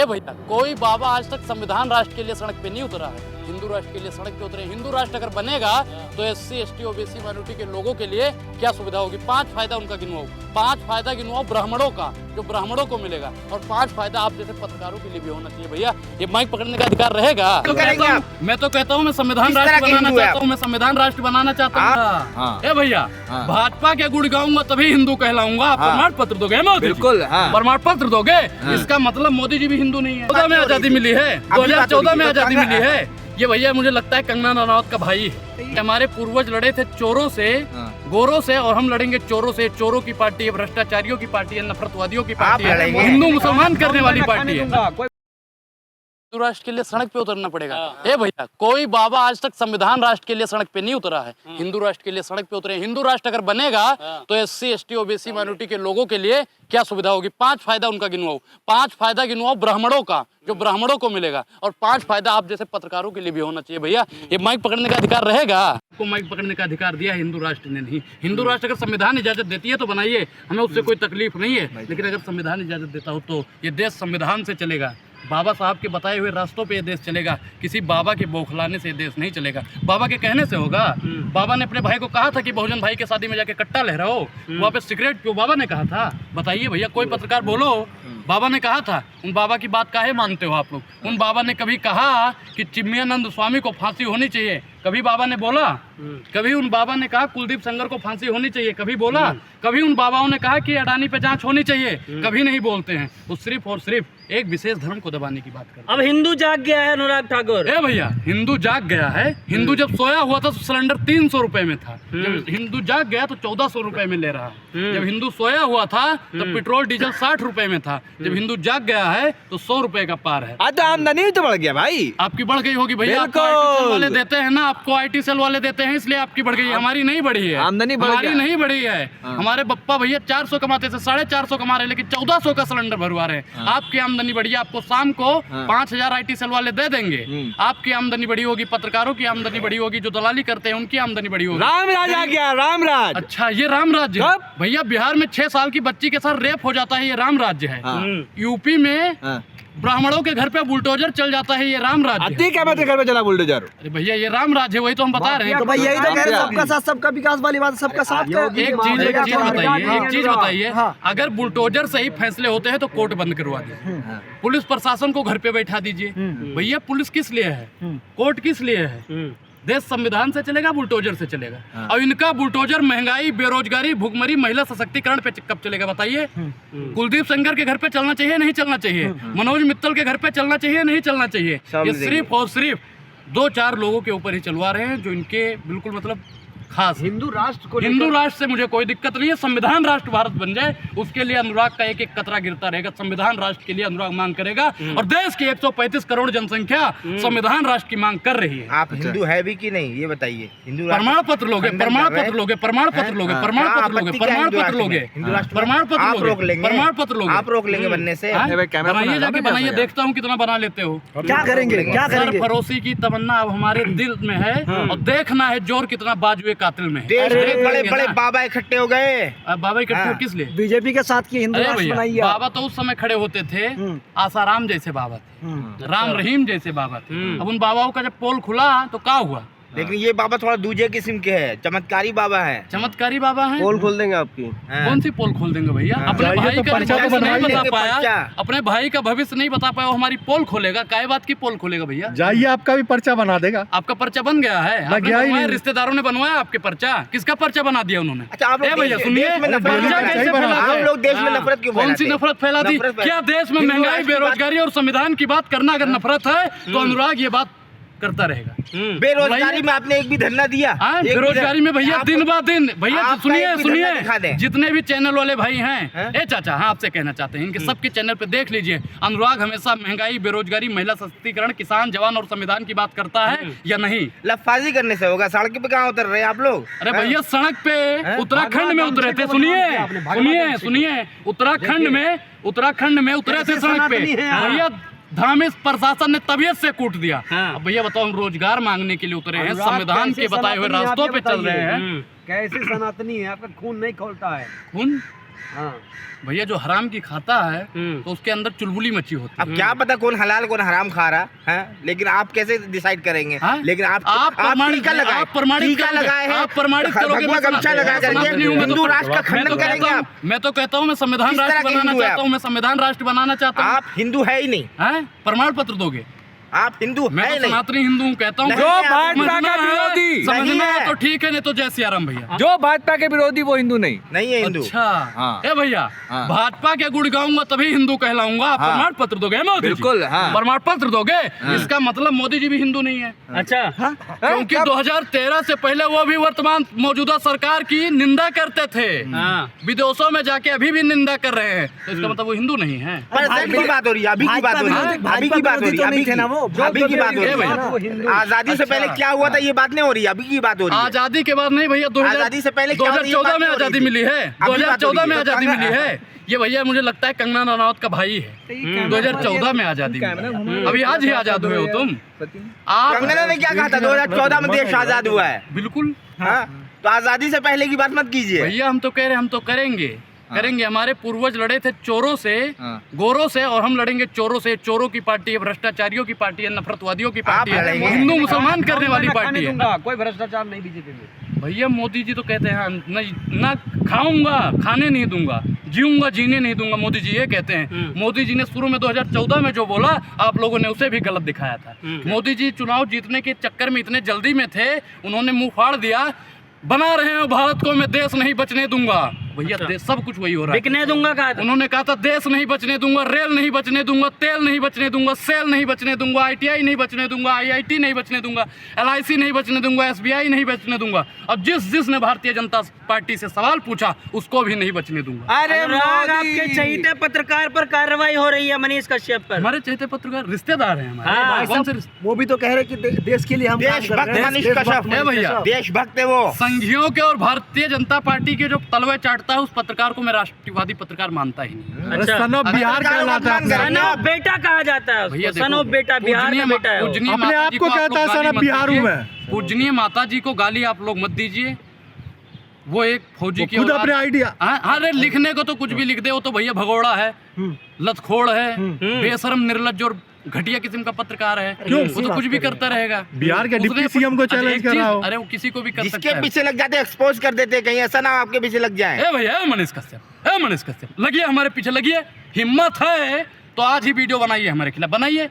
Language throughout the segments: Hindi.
ए भैया, कोई बाबा आज तक संविधान राष्ट्र के लिए सड़क पे नहीं उतरा है, हिंदू राष्ट्र के लिए सड़क पे उतरे। हिंदू राष्ट्र अगर बनेगा तो SC ST OBC माइनॉरिटी के लोगों के लिए क्या सुविधा होगी? 5 फायदा उनका गिनवाओ, 5 फायदा गिनवाओ ब्राह्मणों का, जो ब्राह्मणों को मिलेगा, और 5 फायदा आप जैसे पत्रकारों के लिए भी होना चाहिए। भैया, ये माइक पकड़ने का अधिकार रहेगा। मैं तो कहता हूँ मैं संविधान राष्ट्र बनाना चाहता हूँ, मैं संविधान राष्ट्र बनाना चाहता हूँ। ए भैया, भाजपा के गुण गाऊंगा तभी हिंदू कहलाऊंगा। आप प्रमाण पत्र दोगे? बिल्कुल, प्रमाण पत्र दोगे? इसका मतलब मोदी जी भी हिंदू नहीं है। 2014 में आजादी मिली है, 2014 में आजादी मिली है। ये भैया मुझे लगता है कंगना रनौत का भाई है। हमारे पूर्वज लड़े थे चोरों से, गोरों से, और हम लड़ेंगे चोरों से। चोरों की पार्टी है, भ्रष्टाचारियों की पार्टी है, नफरतवादियों की पार्टी है, हिंदू मुसलमान करने वाली पार्टी है। हिंदू राष्ट्र के लिए सड़क पे उतरना पड़ेगा। ए भैया, कोई बाबा आज तक संविधान राष्ट्र के लिए सड़क पे नहीं उतरा है, हिंदू राष्ट्र के लिए सड़क पे उतरे। हिंदू राष्ट्र अगर बनेगा तो SC ST OBC माइनॉरिटी के लोगों के लिए क्या सुविधा होगी? 5 फायदा उनका गिनवाओ, 5 फायदा गिनवाओ ब्राह्मणों का, जो ब्राह्मणों को मिलेगा, और 5 फायदा आप जैसे पत्रकारों के लिए भी होना चाहिए। भैया, ये माइक पकड़ने का अधिकार रहेगा। आपको माइक पकड़ने का अधिकार दिया हिंदू राष्ट्र ने नहीं। हिंदू राष्ट्र अगर संविधान इजाजत देती है तो बनाइए, हमें उससे कोई तकलीफ नहीं है, लेकिन अगर संविधान इजाजत देता हो तो ये देश संविधान से चलेगा, बाबा साहब के बताए हुए रास्तों पे ये देश चलेगा। किसी बाबा के बौखलाने से ये देश नहीं चलेगा, बाबा के कहने से होगा। बाबा ने अपने भाई को कहा था कि बहुजन भाई के शादी में जाके कट्टा लहराओ, वहाँ पे सिगरेट पियो, बाबा ने कहा था। बताइए भैया, कोई पत्रकार बोलो, बाबा ने कहा था। उन बाबा की बात काहे मानते हो आप लोग? उन बाबा ने कभी कहा कि चिन्मयानंद स्वामी को फांसी होनी चाहिए? कभी बाबा ने बोला? कभी उन बाबा ने कहा कुलदीप सेंगर को फांसी होनी चाहिए? कभी बोला? कभी उन बाबाओं ने कहा कि अडानी पे जांच होनी चाहिए? कभी नहीं बोलते हैं। वो सिर्फ और सिर्फ एक विशेष धर्म को दबाने की बात करते हैं। अब हिंदू जाग गया है अनुराग ठाकुर। ए भैया, हिंदू जाग गया है। हिंदू जब सोया हुआ था तो सिलेंडर 300 रुपए में था। जब हिंदू जाग गया तो 1400 रुपए में ले रहा है। जब हिंदू सोया हुआ था तो पेट्रोल डीजल 60 रुपए में था। जब हिंदू जाग गया है तो 100 रुपए का पार है। आज तो आमदनी तो बढ़ गया भाई। आपकी बढ़ गई होगी भैया, आपको IT सेल वाले देते हैं ना, आपको IT सेल वाले देते हैं, इसलिए आपकी बढ़ गई है। हमारी नहीं बढ़ी है, आमदनी हमारी नहीं बढ़ी है। हमारे पप्पा भैया 400 कमाते थे, 450 कमा रहे, लेकिन 1400 का सिलेंडर भरवा रहे हैं। आपकी आमदनी बढ़ी है, आपको शाम को 5000 IT सेल वाले दे देंगे। आपकी आमदनी बढ़ी होगी, पत्रकारों की आमदनी बढ़ी होगी, जो दलाली करते हैं उनकी आमदनी बढ़ी होगी। रामराज आ गया, रामराज। अच्छा, ये राम राज्य है भैया। बिहार में 6 साल की बच्ची के साथ रेप हो जाता है, ये राम राज्य है। यूपी में ब्राह्मणों के घर पे बुलडोजर चल जाता है, ये राम राज्य है। क्या बात है, घर पे चला बुलडोजर? अरे भैया, ये राम राज्य है, वही तो हम बता रहे हैं। तो भाई यही तो कह रहे हैं, सबका साथ सबका विकास वाली बात, सबका साथ। एक चीज बताइए, अगर बुलडोजर से ही फैसले होते हैं तो कोर्ट बंद करवा दीजिए, पुलिस प्रशासन को घर पे बैठा दीजिए। भैया, पुलिस किस लिए है? कोर्ट किस लिए है? देश संविधान से चलेगा, बुलडोजर से चलेगा। और इनका बुलडोजर महंगाई, बेरोजगारी, भुखमरी, महिला सशक्तिकरण पे कब चलेगा बताइए? कुलदीप सेंगर के घर पे चलना चाहिए, नहीं चलना चाहिए? मनोज मित्तल के घर पे चलना चाहिए, नहीं चलना चाहिए? ये सिर्फ और सिर्फ 2-4 लोगों के ऊपर ही चलवा रहे हैं, जो इनके बिल्कुल मतलब खास। हिंदू राष्ट्र से मुझे कोई दिक्कत नहीं है। संविधान राष्ट्र भारत बन जाए, उसके लिए अनुराग का एक एक कतरा गिरता रहेगा। संविधान राष्ट्र के लिए अनुराग मांग करेगा, और देश की 135 करोड़ जनसंख्या संविधान राष्ट्र की मांग कर रही है। आप हिंदू है भी कि नहीं, ये बताइए। हिंदू प्रमाण पत्र लोगे, प्रमाण पत्र लोगे, प्रमाण पत्र लोगे, प्रमाण पत्र लोगे, प्रमाण पत्र लोगे, प्रमाण पत्र लोगे, प्रमाण पत्र लोगे। आप रोक लेंगे बनने से? बनाइए, जाके बनाइए, देखता हूँ कितना बना लेते हो। क्या करेंगे, क्या करेंगे? फरोसी की तमन्ना अब हमारे दिल में है, और देखना है जोर कितना बाजुए कातिल में है। बड़े बड़े बाबा इकट्ठे हो गए। बाबा इकट्ठे किस लिए? बीजेपी के साथ की हिंदू राष्ट्र बनाई है। बाबा तो उस समय खड़े होते थे, आसाराम जैसे बाबा थे, राम रहीम जैसे बाबा थे। अब उन बाबाओं का जब पोल खुला तो क्या हुआ? लेकिन ये बाबा थोड़ा दूसरे किस्म के है, चमत्कारी बाबा है। चमत्कारी बाबा है। पोल खोल देंगे आपकी। कौन सी पोल खोल देंगे भैया? अपने भाई का भविष्य नहीं बता पाया, अपने भाई का भविष्य नहीं बता पाया, वो हमारी पोल खोलेगा? काय बात की पोल खोलेगा भैया? जाइए, आपका भी पर्चा बना देगा। आपका पर्चा बन गया है? रिश्तेदारों ने बनवाया आपके पर्चा? किसका पर्चा बना दिया उन्होंने? अच्छा, आप लोग भैया सुनिए, हम लोग देश में नफरत क्यों? कौन सी नफरत फैला दी? क्या देश में महंगाई, बेरोजगारी और संविधान की बात करना अगर नफरत है तो अनुराग ये बात करता रहेगा। बेरोजगारी में आपने एक भी धरना दिया? बेरोजगारी में भैया दिन ब दिन, भैया सुनिए, जितने भी चैनल वाले भाई हैं, ए चाचा, हाँ आपसे कहना चाहते हैं, इनके सबके चैनल पे देख लीजिए, अनुराग हमेशा महंगाई, बेरोजगारी, महिला सशक्तिकरण, किसान, जवान और संविधान की बात करता है या नहीं? लफाजी करने से होगा? सड़क पे कहाँ उतर रहे हैं आप लोग? अरे भैया, सड़क पे उत्तराखंड में उतरे थे। सुनिए, उत्तराखंड में उतरे थे सड़क पे भैया। धार्मिक प्रशासन ने तबीयत से कूट दिया। अब भैया बताओ, हम रोजगार मांगने के लिए उतरे हैं, संविधान के बताए हुए रास्तों पे चल रहे हैं। कैसे सनातनी है? आपका खून नहीं खोलता है? खून भैया जो हराम की खाता है तो उसके अंदर चुलबुली मची होती है। अब क्या पता कौन हलाल कौन हराम खा रहा है, लेकिन आप कैसे डिसाइड करेंगे? हाँ? लेकिन आप प्रमाणित टीका लगाए, आप प्रमाणित टीका करोगे, लगाए हैं, आप प्रमाणित करोगे, भगवा गमछा लगा करके हिंदू राष्ट्र का खंडन करेंगे आप? मैं तो कहता हूँ मैं संविधान किस तरह राष्ट्र के बनाना हिंदू है चाहता हूँ, मैं संविधान राष्ट्र बनाना चाहता हूँ। आप हिंदू है ही नहीं, हैं? प्रमाण पत्र दोगे? आप हिंदू मैं है तो नहीं। सनातनी हिंदू हूँ, कहता हूँ नहीं, जो आप भाजपा का विरोधी समझना नहीं है है। तो ठीक है, नहीं तो जय सिया राम भैया। जो भाजपा के विरोधी वो हिंदू नहीं। नहीं है हिंदू। अच्छा हाँ। ए भैया, हाँ। भाजपा के गुण गाऊंगा तभी हिंदू कहलाऊंगा। आप हाँ। प्रमाण पत्र दोगे मोदी जी? बिल्कुल, हाँ। प्रमाण पत्र दोगे? हाँ। इसका मतलब मोदी जी भी हिंदू नहीं है। अच्छा क्योंकि 2013 से पहले वो भी वर्तमान मौजूदा सरकार की निंदा करते थे, विदेशों में जाके अभी भी निंदा कर रहे हैं, तो इसका मतलब वो हिंदू नहीं है। परसेंट की बात हो रही है, अभी की बात हो रही है, अभी की बात हो रही है, अभी की बात हो रही है। आजादी से पहले क्या हुआ था ये बात नहीं हो रही है, अभी की बात हो रही है। आजादी के बाद नहीं भैया, आजादी से पहले क्या होता है, ये 2014 बात में नहीं हो रही आजादी थी। मिली है। अभी बात हो 2014 रही में है। आजादी मिली है। ये भैया मुझे लगता है कंगना रनौत का भाई है। 2014 में आजादी मिली, अभी आज ही आजाद हुए हो तुम। आप कंगना ने क्या कहा था 2014 में देश आजाद हुआ है? बिल्कुल हाँ, तो आजादी से पहले की बात मत कीजिए। भैया, हम तो कह रहे हैं, हम तो करेंगे करेंगे। हमारे पूर्वज लड़े थे चोरों से, गोरों से, और हम लड़ेंगे चोरों से। चोरों की पार्टी है, भ्रष्टाचारियों की पार्टी है, नफरतवादियों की पार्टी है, लड़ेंगे। हिंदू मुसलमान करने वाली पार्टी है। कोई भ्रष्टाचार नहीं बीजेपी में। भैया मोदी जी तो कहते हैं ना खाऊंगा, खाने नहीं दूंगा, जीऊंगा, जीने नहीं दूंगा। मोदी जी ये कहते हैं। मोदी जी ने शुरू में 2014 में जो बोला, आप लोगों ने उसे भी गलत दिखाया था। मोदी जी चुनाव जीतने के चक्कर में इतने जल्दी में थे, उन्होंने मुंह फाड़ दिया, बना रहे हैं भारत को मैं देश नहीं बचने दूंगा। भैया देश सब कुछ वही हो रहा है। बिकने दूंगा कहा था। उन्होंने कहा था देश नहीं बचने दूंगा, रेल नहीं बचने दूंगा, तेल नहीं बचने दूंगा, सेल नहीं बचने दूंगा, ITI नहीं बचने दूंगा, IIT नहीं बचने दूंगा, LIC नहीं बचने दूंगा, SBI नहीं बचने दूंगा। अब जिसने भारतीय जनता पार्टी से सवाल पूछा उसको भी नहीं बचने दूंगा। अरे अनुराग, आपके चहीते पत्रकार पर कार्रवाई हो रही है, मनीष कश्यप पर। हमारे चहेते पत्रकार रिश्तेदार हैं हमारे। हाँ, कौन से वो भी तो कह रहे कि देश के लिए हम काम कर देशभक्त रहे हैं। मनीष देशभक्त कश्यप है भैया। देशभक्त है वो। संघियों के और भारतीय जनता पार्टी के जो तलवे चाटता है, उस पत्रकार को मैं राष्ट्रवादी पत्रकार मानता ही नहीं। अच्छा, सन ऑफ बिहार कहलाता है। सन ऑफ बेटा कहा जाता है भैया उसको। सन ऑफ बेटा, बिहार में बेटा है वो। पूजनीय अपने माता आप जी को आप कहता लोग है सन गाली ऑफ मत बिहार हूँ दीजिए। मैं। पूजनीय माता जी को गाली आप लोग मत दीजिए। वो एक फौजी की खुद औलाद- अपने आइडिया। हाँ, अरे लिखने को तो कुछ भी लिख दे, वो तो भैया भगोड़ा है, लतखोड़ है, बेशरम, निर्लज्ज और घटिया किस्म का पत्रकार है। वो तो कुछ भी करता रहेगा। बिहार के उसने डिप्टी सीएम को अच्छा, चैलेंज एक कर रहा चीज- हो। अरे वो किसी को भी कर सकता जिसके है। पीछे लग जाते एक्सपोज कर देते, कहीं ऐसा ना आपके पीछे लग जाए। ए भैया, ए मनीष कश्यप, ए मनीष कश्यप, लगिए हमारे पीछे, लगिए। हिम्मत है तो आज ही वीडियो बनाइए हमारे खिलाफ, बनाइए।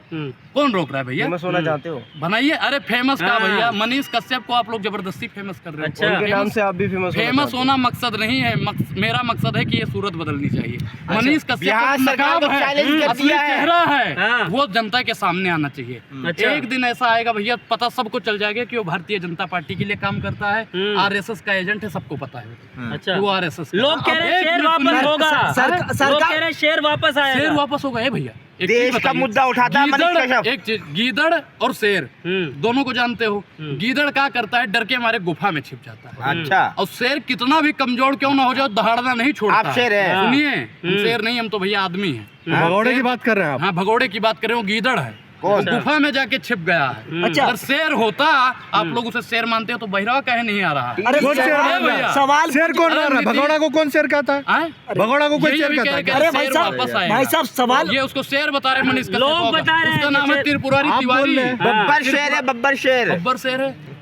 कौन रोक रहा है भैया? फेमस होना चाहते हो? बनाइए। अरे फेमस का हाँ। भैया, मनीष कश्यप को आप लोग जबरदस्ती फेमस कर रहे हो। अच्छा। उनके नाम से आप भी फेमस होना मकसद नहीं है। मेरा मकसद है कि ये सूरत बदलनी चाहिए। मनीष कश्यप बिहार का सरकार नकाब को है, चैलेंज कर असली दिया है। चेहरा है, हाँ। वो जनता के सामने आना चाहिए। अच्छा। एक दिन ऐसा आएगा भैया, पता सबको चल जाएगा कि वो भारतीय जनता पार्टी के लिए काम करता है, RSS का एजेंट है, सबको पता है। अच्छा, वो RSS का। लोग कह रहे अब एक शेर मिनट वापस सुनिए। होगा। सरकार- लोग कह रहे शेर वापस आएगा। शेर वापस होगा। भैया एक देश चीज का बताइए। मुद्दा उठाता है मनीष गीदड़, कश्यप। एक चीज, गीदड़ और शेर दोनों को जानते हो। गीदड़ क्या करता है, डर के हमारे गुफा में छिप जाता है। अच्छा, और शेर कितना भी कमजोर क्यों ना हो जाए, दहाड़ना नहीं छोड़ता। आप शेर हैं। सुनिए, हम शेर नहीं, हम तो भैया आदमी हैं। भगौड़े की बात कर रहे हैं आप। हाँ, भगोड़े की बात कर रहे हो, गीदड़ है। कौन? गुफा में जाके छिप गया है। अच्छा। अगर शेर होता, आप लोग उसे शेर मानते हो, तो बहिरवा काहे नहीं आ रहा है? अरे कौन शेर है मार रहा भैया। है? सवाल शेर कौन अरे मार रहा है? नीति- भगौड़ा को कौन शेर कहता है? आए? भगौड़ा को कोई यही शेर अभी कहता कह है? रहे अरे हैं, भाई शेर साहब, वापस आएगा। भाई साहब सवाल ये उसको शेर बता रहे हैं मनीष कश्यप लोग होगा। बता रहे हैं उसका कि नाम है शेर- त्रिपुरारी आप बोल तिवारी। रहे हैं। बब्बर शेर है, बब्बर शेर। बब्बर शेर है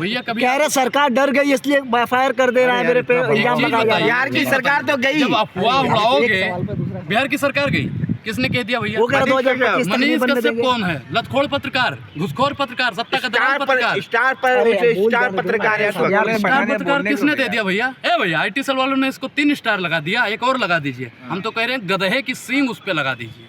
भैया। कभी कह रहे सरकार डर गई इसलिए FIR कर दे रहा है, मेरे पे इल्जाम चीज लगा बताइए। दिया। बिहार की सरकार तो गई। जब अफवाह उड़ाओगे, सवाल पे दूसरा। बिहार की सरकार गई, किसने कह दिया भैया? वो कह रहा मनीष 2025 तक नहीं मनीष बनने कश्यप देंगे। कौन है? लतखोर पत्रकार, घुसखोर पत्रकार, सत्ता का दलाल पत्रकार। स्टार पर अरे उसे बोल स्टार जाने दो, पत्रकार है इस वक्त। यार, स्टार पत्रकार किसने दे दिया भैया? भैया IT सेल वालों ने इसको 3 स्टार लगा दिया, एक और लगा दीजिए। हम तो कह रहे हैं गधे की सींग उस पे लगा दीजिए,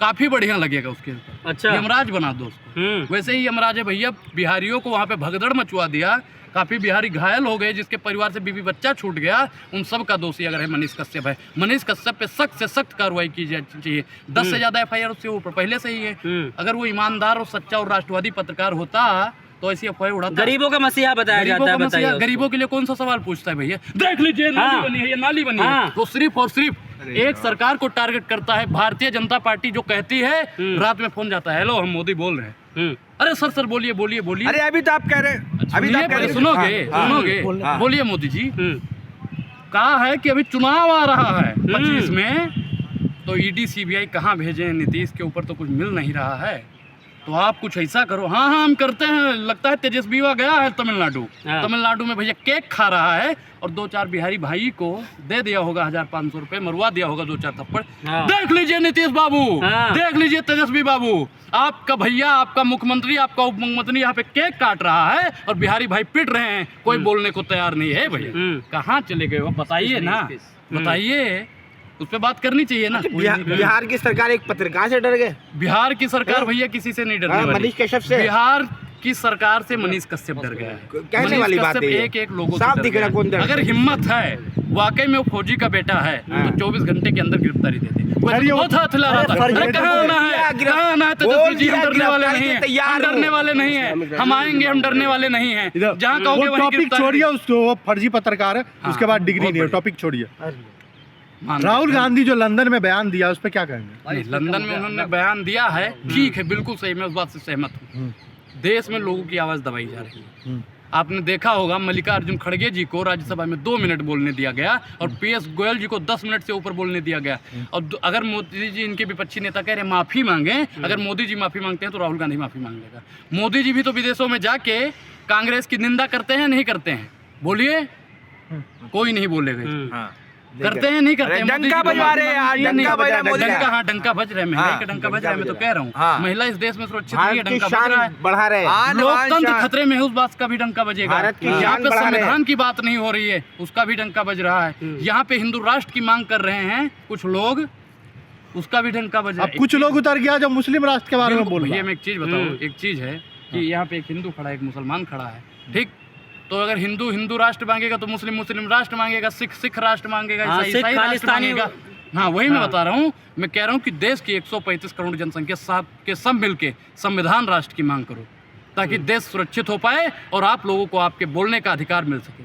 काफी बढ़िया लगेगा उसके ऊपर। अच्छा। यमराज बना दो उसको। वैसे ही यमराज है भैया। बिहारियों को वहाँ पे भगदड़ मचवा दिया, काफी बिहारी घायल हो गए, जिसके परिवार से बीवी बच्चा छूट गया। उन सब का दोषी अगर है मनीष कश्यप है। मनीष कश्यप पे सख्त से सख्त कार्रवाई की जानी चाहिए। 10 से ज्यादा FIR उससे ऊपर पहले से ही है। अगर वो ईमानदार और सच्चा और राष्ट्रवादी पत्रकार होता तो ऐसी अफवाह उड़ाता। गरीबों का मसीहा बताया गरीबों जाता है, का मसीहा, बताइए। गरीबों के लिए कौन सा सवाल पूछता है भैया? देख लीजिए, नाली हाँ। बनी है, ये नाली बनी हाँ। है। तो सिर्फ और सिर्फ एक सरकार को टारगेट करता है। भारतीय जनता पार्टी जो कहती है, रात में फोन जाता है, हेलो हम मोदी बोल रहे हैं। अरे सर बोलिए बोलिए बोलिए। अरे अभी तो आप कह रहे हैं, अभी तो सुनिए आप कह पहले, रहे हैं। सुनोगे हाँ, सुनोगे। हाँ। बोलिए मोदी जी, कहा है कि अभी चुनाव आ रहा है 25 में, तो ईडी सीबीआई कहाँ भेजे? नीतीश के ऊपर तो कुछ मिल नहीं रहा है, तो आप कुछ ऐसा करो। हाँ हम करते हैं। लगता है तेजस्वी गया है तमिलनाडु। तमिलनाडु में भैया केक खा रहा है और 2-4 बिहारी भाई को दे दिया होगा 1500 रुपए, मरवा दिया होगा 2-4 थप्पड़। देख लीजिए नीतीश बाबू, देख लीजिए तेजस्वी बाबू, आपका भैया, आपका मुख्यमंत्री, आपका उप मुख्यमंत्री यहाँ पे केक काट रहा है और बिहारी भाई पिट रहे हैं, कोई बोलने को तैयार नहीं है। भैया कहाँ चले गए हो? बताइए ना, बताइए। उस पर बात करनी चाहिए ना। बिहार की सरकार एक पत्रकार से डर गए। बिहार की सरकार भैया किसी से नहीं डरने वाली। मनीष कश्यप से। बिहार की सरकार से मनीष कश्यप डर गया है। कहने वाली बात है। एक लोगों साफ दिख रहा कौन डर। अगर हिम्मत है, वाकई में वो फौजी का बेटा है, तो 24 घंटे के अंदर गिरफ्तारी दे दे। वो था हथिला रहा था। अरे कहाँ आना है, कहाँ आना है? तेजस्वी जी हम डरने वाले नहीं हैं, हम डरने वाले नहीं हैं, हम आएंगे, हम डरने वाले नहीं हैं। जहाँ कहोगे वहीं टॉपिक छोड़िए, उसको फर्जी पत्रकार है, उसके बाद डिग्री नहीं है, टॉपिक छोड़िए। राहुल गांधी जो लंदन में बयान दिया उस पर क्या कहेंगे? लंदन में उन्होंने बयान दिया है, ठीक है, बिल्कुल सही, मैं उस बात से सहमत हूँ। देश में लोगों की आवाज़ दबाई जा रही है। आपने देखा होगा मल्लिकार्जुन खड़गे जी को राज्यसभा में 2 मिनट बोलने दिया गया और पीयूष गोयल जी को 10 मिनट से ऊपर बोलने दिया गया। और अगर मोदी जी, इनके विपक्षी नेता कह रहे माफ़ी मांगे, अगर मोदी जी माफ़ी मांगते हैं तो राहुल गांधी माफ़ी मांग लेगा। मोदी जी भी तो विदेशों में जाके कांग्रेस की निंदा करते हैं, नहीं करते हैं? बोलिए, कोई नहीं बोलेगा। करते हैं, नहीं करते हैं? डंका बजा रहे हैं यार, डंका बजा रहे हैं। डंका, हाँ डंका बज रहे हैं, महंगाई का डंका बज रहा है। मैं तो कह रहा हूँ महिला इस देश में सुरक्षित नहीं है, डंका बज रहा है, बढ़ा रहे हैं। लोकतंत्र खतरे में है, उस बात का भी डंका बजेगा। भारत की यहाँ पे बढ़ा रहे हैं। संविधान की बात नहीं हो रही है, उसका भी डंका बज रहा है। यहाँ पे हिंदू राष्ट्र की मांग कर रहे हैं कुछ लोग, उसका भी डंका बज रहा है। अब कुछ लोग उतर गया जो मुस्लिम राष्ट्र के बारे में बोल रहा है। मैं एक चीज बताऊँ, एक चीज है कि यहाँ पे एक हिंदू खड़ा है, एक मुसलमान खड़ा है, ठीक? तो अगर हिंदू राष्ट्र मांगेगा तो मुस्लिम राष्ट्र मांगेगा, सिख राष्ट्र मांगेगा, ईसाई राष्ट्र मांगेगा। हाँ वही मैं बता रहा हूँ। मैं कह रहा हूँ कि देश की 135 करोड़ जनसंख्या के सब मिलके संविधान राष्ट्र की मांग करो, ताकि देश सुरक्षित हो पाए और आप लोगों को आपके बोलने का अधिकार मिल सके।